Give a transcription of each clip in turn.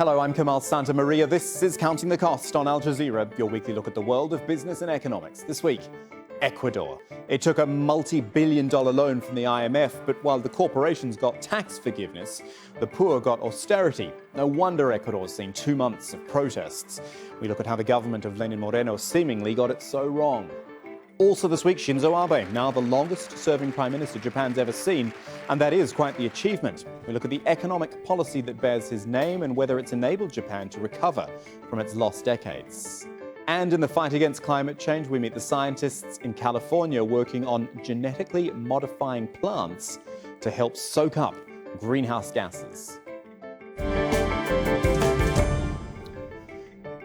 Hello, I'm Kamal Santamaria. This is Counting the Cost on Al Jazeera, your weekly look at the world of business and economics. This week, Ecuador. It took a multi-billion-dollar loan from the IMF, but while the corporations got tax forgiveness, the poor got austerity. No wonder Ecuador's seen 2 months of protests. We look at how the government of Lenin Moreno seemingly got it so wrong. Also this week, Shinzo Abe, now the longest-serving Prime Minister Japan's ever seen, and that is quite the achievement. We look at the economic policy that bears his name and whether it's enabled Japan to recover from its lost decades. And in the fight against climate change, we meet the scientists in California working on genetically modifying plants to help soak up greenhouse gases.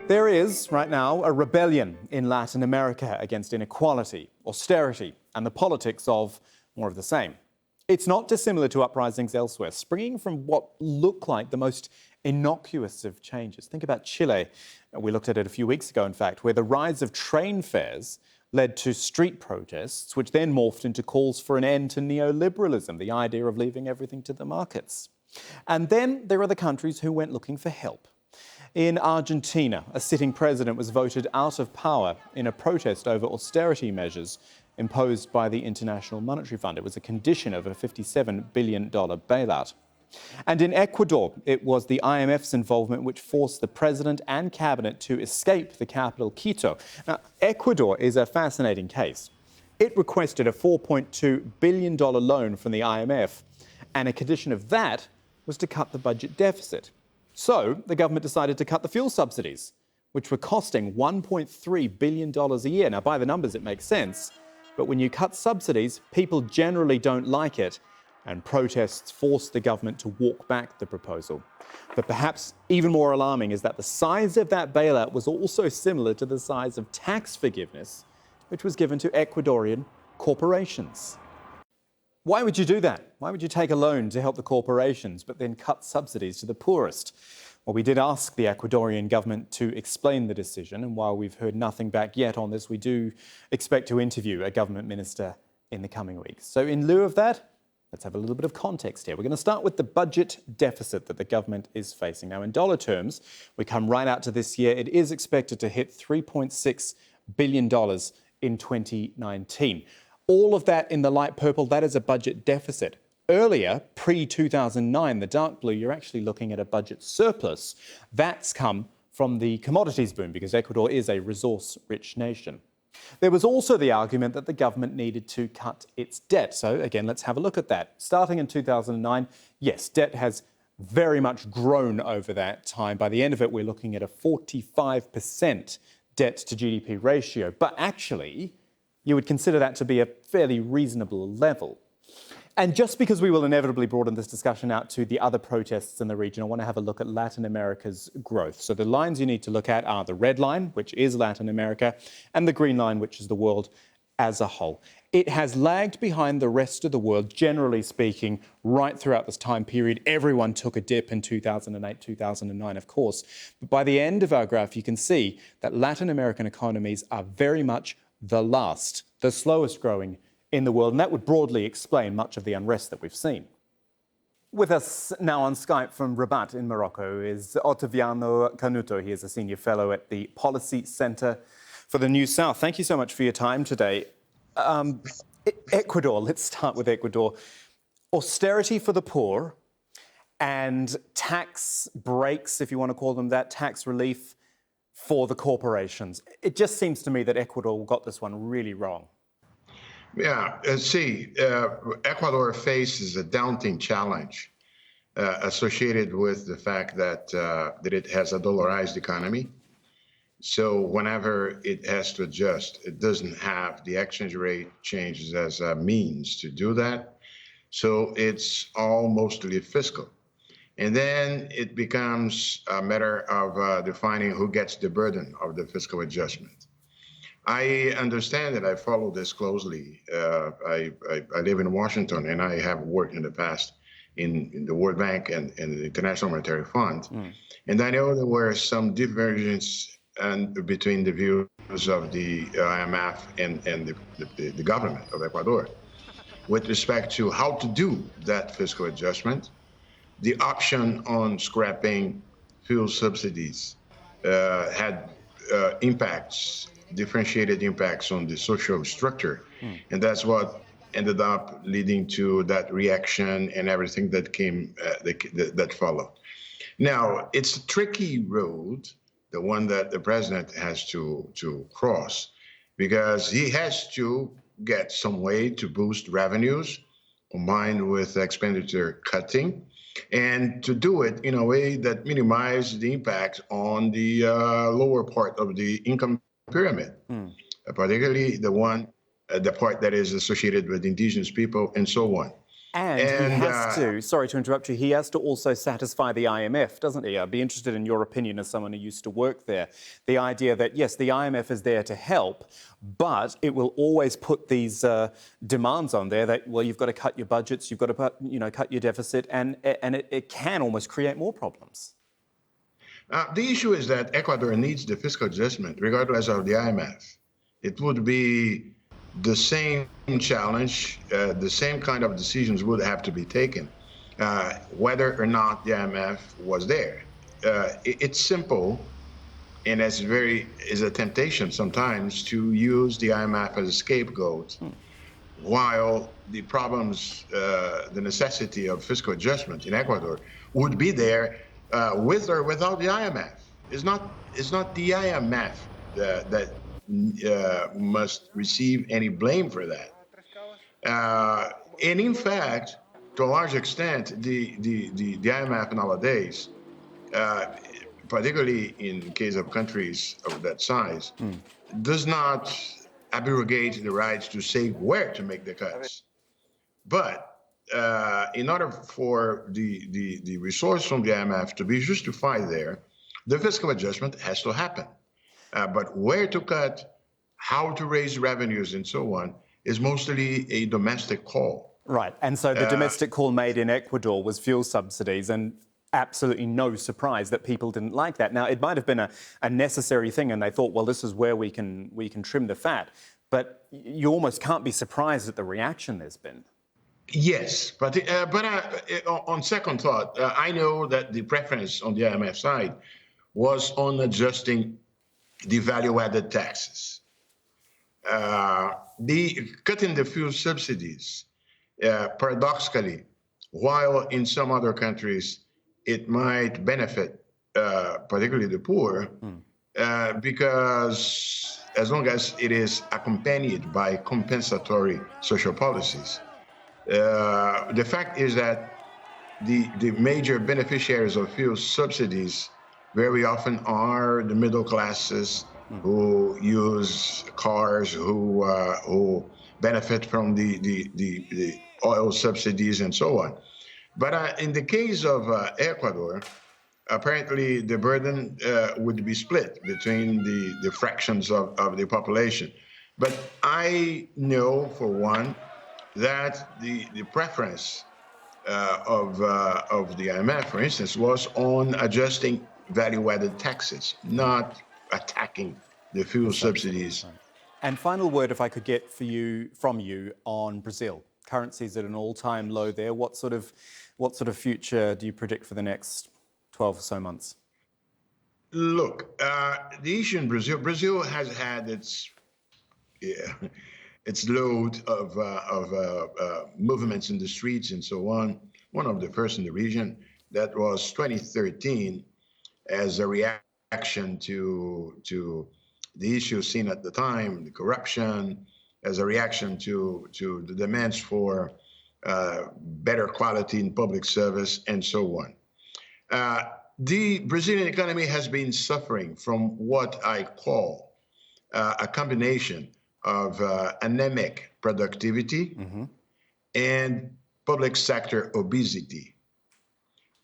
There is, right now, a rebellion in Latin America against inequality, austerity, and the politics of more of the same. It's not dissimilar to uprisings elsewhere, springing from what look like the most innocuous of changes. Think about Chile. We looked at it a few weeks ago, in fact, where the rise of train fares led to street protests, which then morphed into calls for an end to neoliberalism, the idea of leaving everything to the markets. And then there are the countries who went looking for help. In Argentina, a sitting president was voted out of power in a protest over austerity measures imposed by the International Monetary Fund. It was a condition of a $57 billion bailout. And in Ecuador, it was the IMF's involvement which forced the president and cabinet to escape the capital, Quito. Now, Ecuador is a fascinating case. It requested a $4.2 billion loan from the IMF, and a condition of that was to cut the budget deficit. So the government decided to cut the fuel subsidies, which were costing $1.3 billion a year. Now, by the numbers, it makes sense. But when you cut subsidies, people generally don't like it, and protests forced the government to walk back the proposal. But perhaps even more alarming is that the size of that bailout was also similar to the size of tax forgiveness, which was given to Ecuadorian corporations. Why would you do that? Why would you take a loan to help the corporations, but then cut subsidies to the poorest? Well, we did ask the Ecuadorian government to explain the decision, and while we've heard nothing back yet on this, we do expect to interview a government minister in the coming weeks. So in lieu of that, let's have a little bit of context here. We're going to start with the budget deficit that the government is facing. Now, in dollar terms, we come right out to this year. It is expected to hit $3.6 billion in 2019. All of that in the light purple, that is a budget deficit. Earlier, pre-2009, the dark blue, you're actually looking at a budget surplus. That's come from the commodities boom because Ecuador is a resource-rich nation. There was also the argument that the government needed to cut its debt. So again, let's have a look at that. Starting in 2009, yes, debt has very much grown over that time. By the end of it, we're looking at a 45% debt to GDP ratio. But actually, you would consider that to be a fairly reasonable level. And just because we will inevitably broaden this discussion out to the other protests in the region, I want to have a look at Latin America's growth. So the lines you need to look at are the red line, which is Latin America, and the green line, which is the world as a whole. It has lagged behind the rest of the world, generally speaking, right throughout this time period. Everyone took a dip in 2008, 2009, of course. But by the end of our graph, you can see that Latin American economies are very much the last, the slowest growing in the world, and that would broadly explain much of the unrest that we've seen. With us now on Skype from Rabat in Morocco is Ottaviano Canuto. He is a senior fellow at the Policy Centre for the New South. Thank you so much for your time today. Ecuador, let's start with Ecuador. Austerity for the poor and tax breaks, if you want to call them that, tax relief for the corporations. It just seems to me that Ecuador got this one really wrong. Yeah, Ecuador faces a daunting challenge associated with the fact that it has a dollarized economy. So whenever it has to adjust, it doesn't have the exchange rate changes as a means to do that. So it's all mostly fiscal. And then it becomes a matter of defining who gets the burden of the fiscal adjustment. I understand that I follow this closely. I live in Washington, and I have worked in the past in the World Bank and the International Monetary Fund. And I know there were some divergence between the views of the IMF and the government of Ecuador with respect to how to do that fiscal adjustment, the option on scrapping fuel subsidies had differentiated impacts on the social structure. And that's what ended up leading to that reaction and everything that came, that followed. Now, it's a tricky road, the one that the president has to cross, because he has to get some way to boost revenues combined with expenditure cutting, and to do it in a way that minimizes the impact on the lower part of the income pyramid, particularly the part that is associated with indigenous people and so on. And he has to, sorry to interrupt you, he has to also satisfy the IMF, doesn't he? I'd be interested in your opinion as someone who used to work there. The idea that, yes, the IMF is there to help, but it will always put these demands on there that, well, you've got to cut your budgets, you've got to cut your deficit, and it can almost create more problems. The issue is that Ecuador needs the fiscal adjustment, regardless of the IMF. It would be the same challenge, the same kind of decisions would have to be taken, whether or not the IMF was there. It's simple, and it's a temptation sometimes to use the IMF as a scapegoat, while the problems, the necessity of fiscal adjustment in Ecuador would be there with or without the IMF. It's not the IMF that must receive any blame for that. And in fact, to a large extent, the IMF nowadays, particularly in the case of countries of that size, does not abrogate the rights to say where to make the cuts. But in order for the resource from the IMF to be justified there, the fiscal adjustment has to happen. But where to cut, how to raise revenues, and so on, is mostly a domestic call. Right, and so the domestic call made in Ecuador was fuel subsidies, and absolutely no surprise that people didn't like that. Now, it might have been a necessary thing, and they thought, well, this is where we can trim the fat. But you almost can't be surprised at the reaction there's been. Yes, but on second thought, I know that the preference on the IMF side was on adjusting the value-added taxes. The cutting the fuel subsidies, paradoxically, while in some other countries it might benefit, particularly the poor, because as long as it is accompanied by compensatory social policies. The fact is that the major beneficiaries of fuel subsidies very often are the middle classes who use cars, who benefit from the oil subsidies and so on. But in the case of Ecuador, apparently the burden would be split between the fractions of the population. But I know, for one, that the preference of the IMF, for instance, was on adjusting value-added taxes, not attacking the fuel subsidies. And final word, if I could get from you on Brazil. Currency's at an all-time low there. What sort of future do you predict for the next 12 or so months? Look, the issue in Brazil has had its load of movements in the streets and so on. One of the first in the region, that was 2013, as a reaction to the issues seen at the time, the corruption, as a reaction to the demands for better quality in public service and so on. The Brazilian economy has been suffering from what I call a combination of anemic productivity and public sector obesity.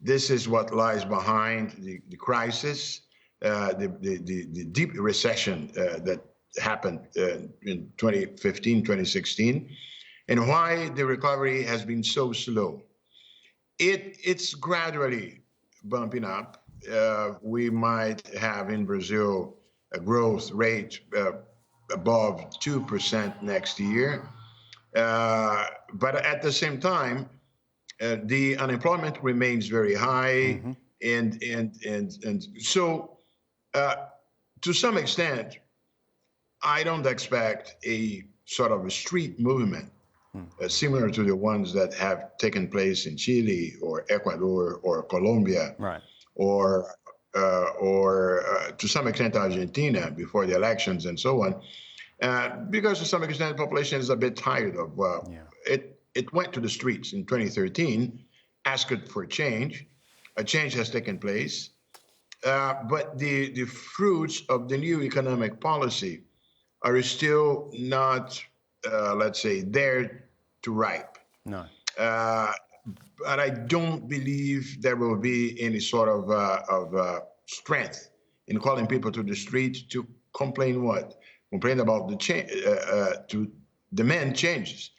This is what lies behind the crisis, the deep recession that happened in 2015, 2016, and why the recovery has been so slow. It's gradually bumping up. We might have in Brazil a growth rate above 2% next year. But at the same time, the unemployment remains very high, And so, to some extent, I don't expect a sort of a street movement similar to the ones that have taken place in Chile or Ecuador or Colombia, Right. or to some extent Argentina before the elections and so on, because to some extent the population is a bit tired of it. It went to the streets in 2013, asked for change. A change has taken place, but the fruits of the new economic policy are still not, let's say, there to ripe. No. But I don't believe there will be any sort of strength in calling people to the street to complain what? Complain about the change, to demand changes.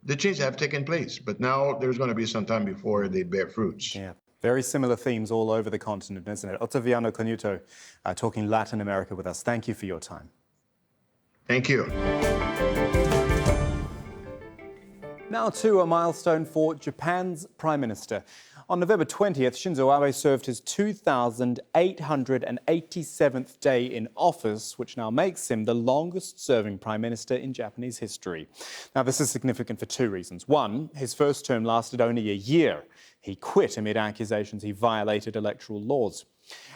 The changes have taken place, but now there's going to be some time before they bear fruits. Yeah. Very similar themes all over the continent, isn't it? Ottaviano Canuto talking Latin America with us. Thank you for your time. Thank you. Now to a milestone for Japan's Prime Minister. On November 20th, Shinzo Abe served his 2,887th day in office, which now makes him the longest-serving Prime Minister in Japanese history. Now, this is significant for two reasons. One, his first term lasted only a year. He quit amid accusations he violated electoral laws.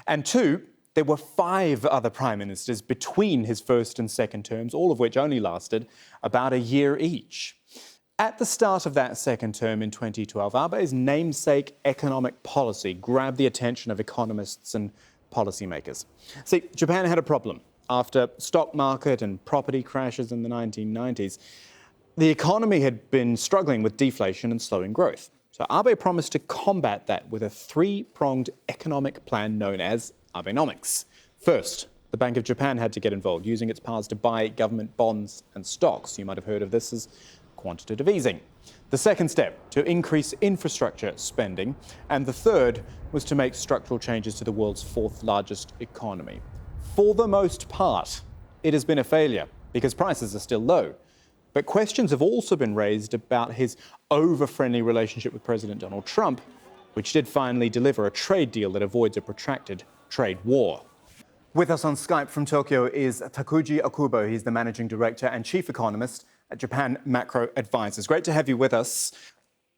And two, there were 5 other prime ministers between his first and second terms, all of which only lasted about a year each. At the start of that second term in 2012, Abe's namesake economic policy grabbed the attention of economists and policymakers. See, Japan had a problem. After stock market and property crashes in the 1990s, the economy had been struggling with deflation and slowing growth. So Abe promised to combat that with a 3-pronged economic plan known as Abenomics. First, the Bank of Japan had to get involved, using its powers to buy government bonds and stocks. You might have heard of this as quantitative easing. The second step, to increase infrastructure spending. And the third was to make structural changes to the world's 4th largest economy. For the most part, it has been a failure because prices are still low. But questions have also been raised about his over-friendly relationship with President Donald Trump, which did finally deliver a trade deal that avoids a protracted trade war. With us on Skype from Tokyo is Takuji Okubo. He's the Managing Director and Chief Economist at Japan Macro Advisors. Great to have you with us.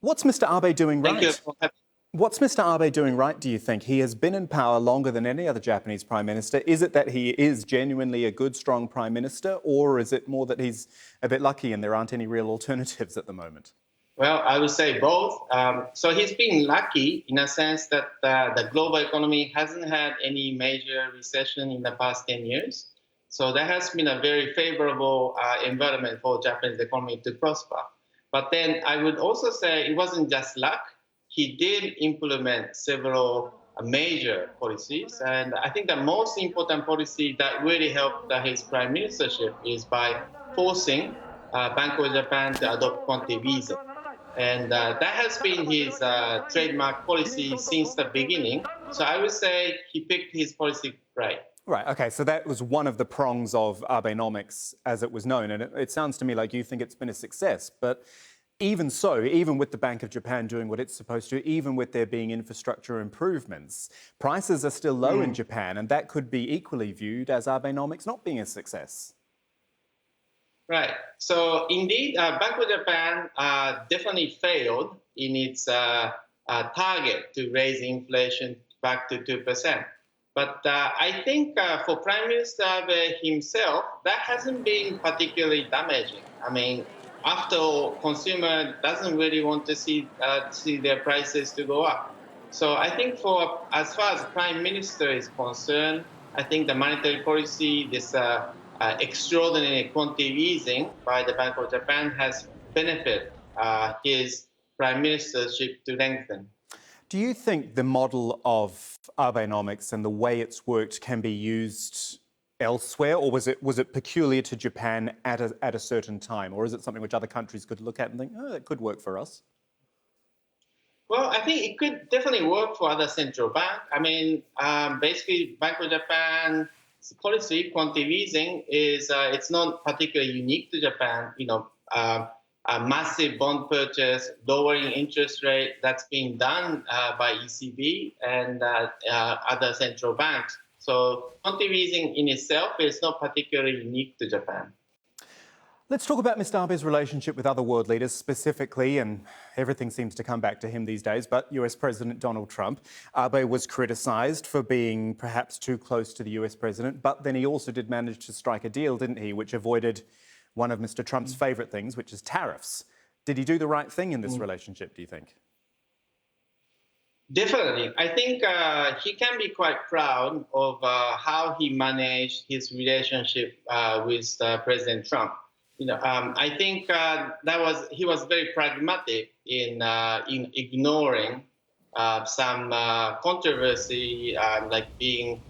What's Mr. Abe doing right? Thank you. What's Mr. Abe doing right, do you think? He has been in power longer than any other Japanese prime minister. Is it that he is genuinely a good, strong prime minister, or is it more that he's a bit lucky and there aren't any real alternatives at the moment? Well, I would say both. So he's been lucky in a sense that the global economy hasn't had any major recession in the past 10 years. So that has been a very favorable environment for Japanese economy to prosper. But then I would also say it wasn't just luck. He did implement several major policies. And I think the most important policy that really helped his prime ministership is by forcing Bank of Japan to adopt quantitative easing. And that has been his trademark policy since the beginning. So I would say he picked his policy right. Right, OK, so that was one of the prongs of Abenomics as it was known. And it sounds to me like you think it's been a success. But even so, even with the Bank of Japan doing what it's supposed to, even with there being infrastructure improvements, prices are still low in Japan. And that could be equally viewed as Abenomics not being a success. Right. So indeed, Bank of Japan definitely failed in its target to raise inflation back to 2%. But I think for Prime Minister Abe himself, that hasn't been particularly damaging. I mean, after all, consumer doesn't really want to see their prices to go up. So I think as far as Prime Minister is concerned, I think the monetary policy, this extraordinary quantitative easing by the Bank of Japan has benefited his prime ministership to lengthen. Do you think the model of Abenomics and the way it's worked can be used elsewhere, or was it peculiar to Japan at a certain time, or is it something which other countries could look at and think, oh, it could work for us? Well, I think it could definitely work for other central banks. I mean, basically, Bank of Japan policy, quantitative easing, is it's not particularly unique to Japan. massive bond purchase, lowering interest rate that's being done by ECB and other central banks. So quantitative easing in itself is not particularly unique to Japan. Let's talk about Mr. Abe's relationship with other world leaders specifically, and everything seems to come back to him these days, but US President Donald Trump. Abe was criticised for being perhaps too close to the US president, but then he also did manage to strike a deal, didn't he, which avoided one of Mr. Trump's favourite things, which is tariffs. Did he do the right thing in this relationship, do you think? Definitely. I think he can be quite proud of how he managed his relationship with President Trump. I think he was very pragmatic in ignoring some controversy, like being,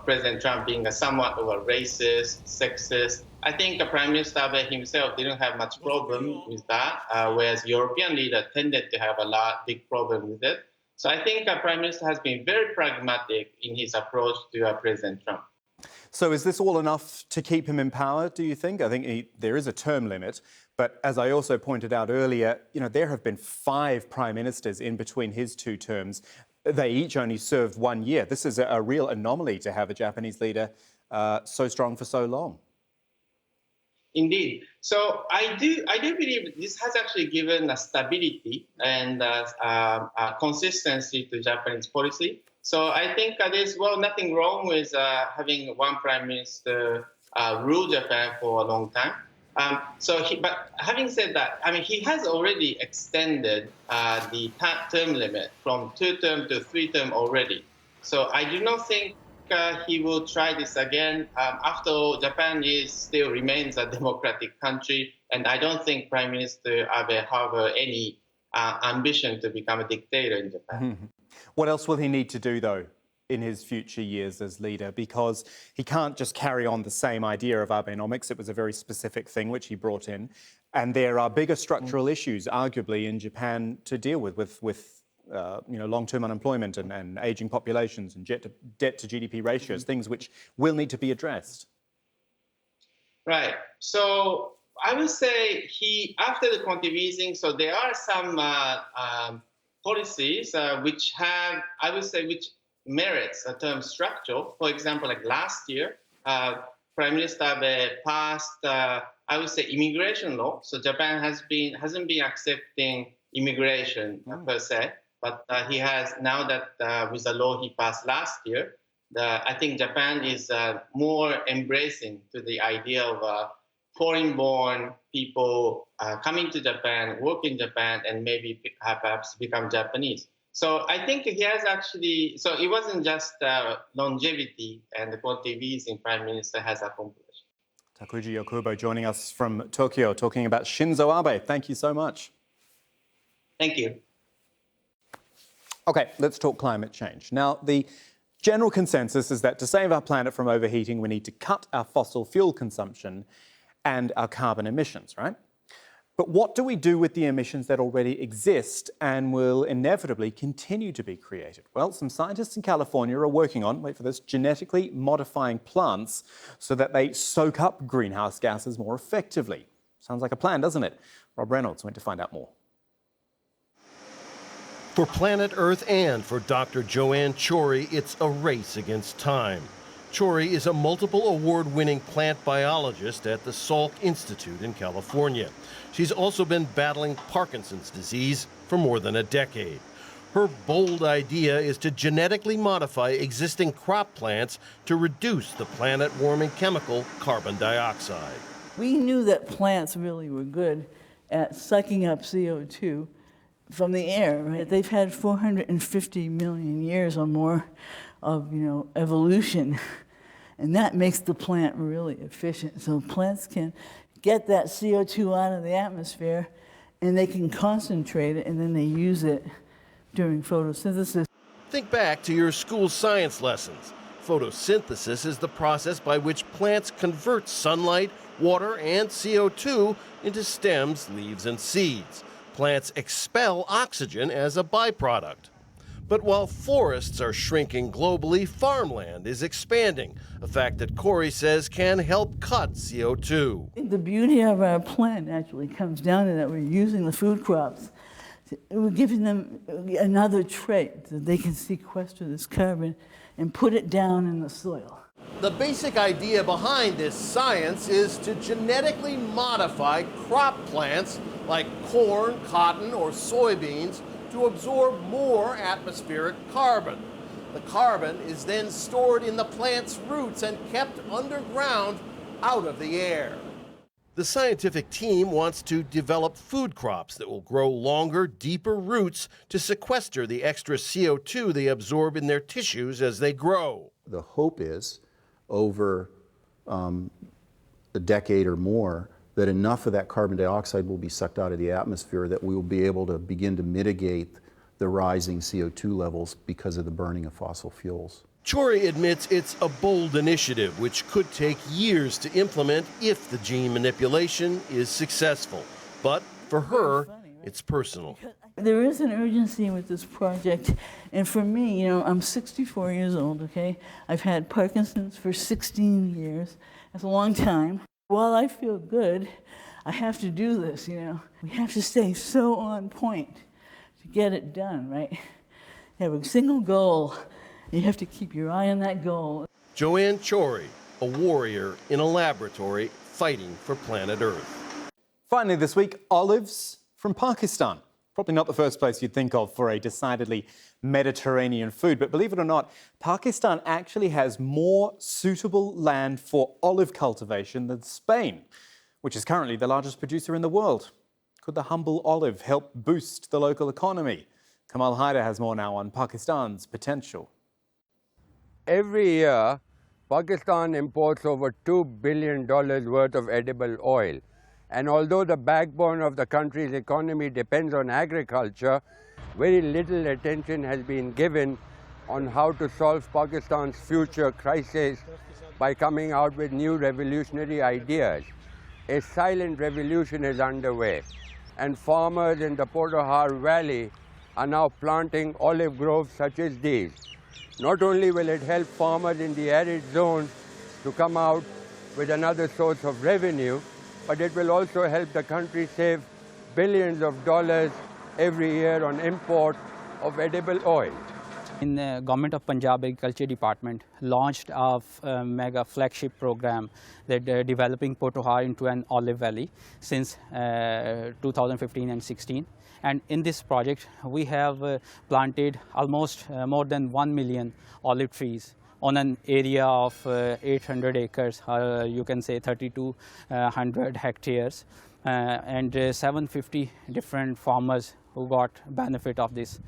President Trump being somewhat of a racist, sexist. I think Prime Minister Abe himself didn't have much problem with that, whereas European leaders tended to have big problem with it. So I think Prime Minister has been very pragmatic in his approach to President Trump. So is this all enough to keep him in power, do you think? I think there is a term limit, but as I also pointed out earlier, there have been 5 prime ministers in between his 2 terms. They each only served 1 year. This is a real anomaly to have a Japanese leader so strong for so long. Indeed. So I do believe this has actually given a stability and consistency to Japanese policy. So I think there's nothing wrong with having one prime minister rule Japan for a long time. But having said that, he has already extended the term limit from 2 term to 3 term already. So I do not think he will try this again. After all, Japan still remains a democratic country, and I don't think Prime Minister Abe harbor any ambition to become a dictator in Japan. What else will he need to do, though, in his future years as leader? Because he can't just carry on the same idea of Abenomics. It was a very specific thing which he brought in. And there are bigger structural issues, arguably, in Japan to deal with long-term unemployment and ageing populations and debt to GDP ratios, things which will need to be addressed. Right. So I would say after the quantitative easing, so there are some policies which merits a term structure. For example, like last year, Prime Minister Abe passed, immigration law. So Japan hasn't been accepting immigration per se, but he has now that with the law he passed last year. I think Japan is more embracing to the idea of foreign-born people coming to Japan, work in Japan, and maybe perhaps become Japanese. So I think he has actually, so it wasn't just longevity and the quantitative easing Prime Minister has accomplished. Takuji Yokubo joining us from Tokyo, talking about Shinzo Abe. Thank you so much. Thank you. OK, let's talk climate change. Now, the general consensus is that to save our planet from overheating, we need to cut our fossil fuel consumption and our carbon emissions, right? But what do we do with the emissions that already exist and will inevitably continue to be created? Well, some scientists in California are working on, wait for this, genetically modifying plants so that they soak up greenhouse gases more effectively. Sounds like a plan, doesn't it? Rob Reynolds went to find out more. For planet Earth and for Dr. Joanne Chori, it's a race against time. Chori is a multiple award-winning plant biologist at the Salk Institute in California. She's also been battling Parkinson's disease for more than a decade. Her bold idea is to genetically modify existing crop plants to reduce the planet-warming chemical carbon dioxide. We knew that plants really were good at sucking up CO2 from the air, right? They've had 450 million years or more of, evolution. And that makes the plant really efficient. So plants can get that CO2 out of the atmosphere and they can concentrate it and then they use it during photosynthesis. Think back to your school science lessons. Photosynthesis is the process by which plants convert sunlight, water, and CO2 into stems, leaves, and seeds. Plants expel oxygen as a byproduct. But while forests are shrinking globally, farmland is expanding, a fact that Corey says can help cut CO2. The beauty of our plant actually comes down to that we're using the food crops. We're giving them another trait that they can sequester this carbon and put it down in the soil. The basic idea behind this science is to genetically modify crop plants like corn, cotton, or soybeans to absorb more atmospheric carbon. The carbon is then stored in the plant's roots and kept underground out of the air. The scientific team wants to develop food crops that will grow longer, deeper roots to sequester the extra CO2 they absorb in their tissues as they grow. The hope is, over a decade or more, that enough of that carbon dioxide will be sucked out of the atmosphere that we will be able to begin to mitigate the rising CO2 levels because of the burning of fossil fuels. Chori admits it's a bold initiative which could take years to implement if the gene manipulation is successful. But for her, it's personal. There is an urgency with this project, and for me, you know, I'm 64 years old, okay? I've had Parkinson's for 16 years. That's a long time. While I feel good, I have to do this, you know. We have to stay so on point to get it done, right? You have a single goal. You have to keep your eye on that goal. Joanne Chori, a warrior in a laboratory fighting for planet Earth. Finally this week, olives from Pakistan. Probably not the first place you'd think of for a decidedly Mediterranean food, but believe it or not, Pakistan actually has more suitable land for olive cultivation than Spain, which is currently the largest producer in the world. Could the humble olive help boost the local economy? Kamal Haider has more now on Pakistan's potential. Every year, Pakistan imports over $2 billion worth of edible oil. And although the backbone of the country's economy depends on agriculture, very little attention has been given on how to solve Pakistan's future crisis by coming out with new revolutionary ideas. A silent revolution is underway, and farmers in the Potahar Valley are now planting olive groves such as these. Not only will it help farmers in the arid zones to come out with another source of revenue, but it will also help the country save billions of dollars every year on import of edible oil. In the Government of Punjab Agriculture Department launched a mega flagship program that developing Potahar into an olive valley since 2015 and 16. And in this project, we have planted almost more than 1 million olive trees on an area of 800 acres, you can say 3,200 hectares, and 750 different farmers who got benefit of this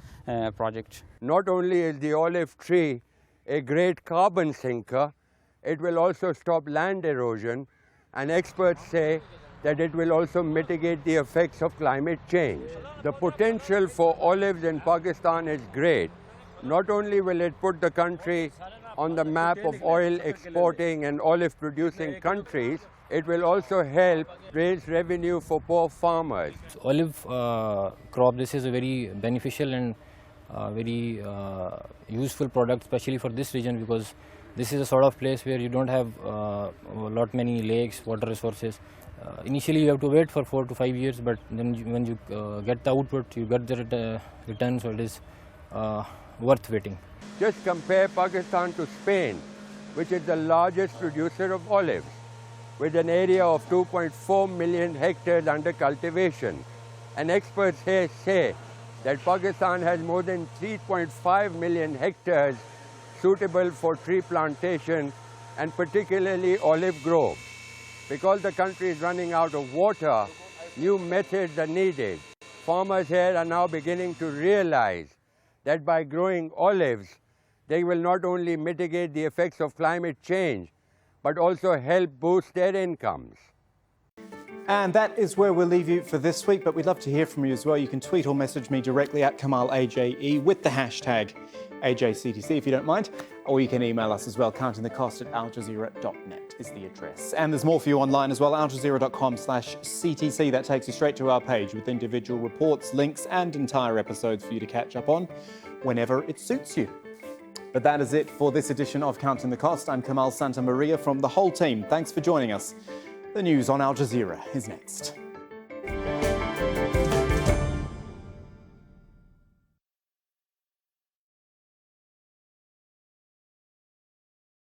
project. Not only is the olive tree a great carbon sinker, it will also stop land erosion, and experts say that it will also mitigate the effects of climate change. The potential for olives in Pakistan is great. Not only will it put the country on the map of oil exporting and olive producing countries, it will also help raise revenue for poor farmers. Olive crop, this is a very beneficial and very useful product, especially for this region, because this is a sort of place where you don't have many lakes, water resources. Initially you have to wait for 4 to 5 years, but then when you get the output, you get the return, so it is worth waiting. Just compare Pakistan to Spain, which is the largest producer of olives, with an area of 2.4 million hectares under cultivation. And experts here say that Pakistan has more than 3.5 million hectares suitable for tree plantation and particularly olive groves. Because the country is running out of water, new methods are needed. Farmers here are now beginning to realize that by growing olives, they will not only mitigate the effects of climate change, but also help boost their incomes. And that is where we'll leave you for this week, but we'd love to hear from you as well. You can tweet or message me directly at KamalAJE with the hashtag AJCTC if you don't mind, or you can email us as well. countingthecost@aljazeera.net is the address. And there's more for you online as well, aljazeera.com/CTC. That takes you straight to our page with individual reports, links and entire episodes for you to catch up on whenever it suits you. But that is it for this edition of Counting the Cost. I'm Kamal Santamaria from the whole team. Thanks for joining us. The news on Al Jazeera is next.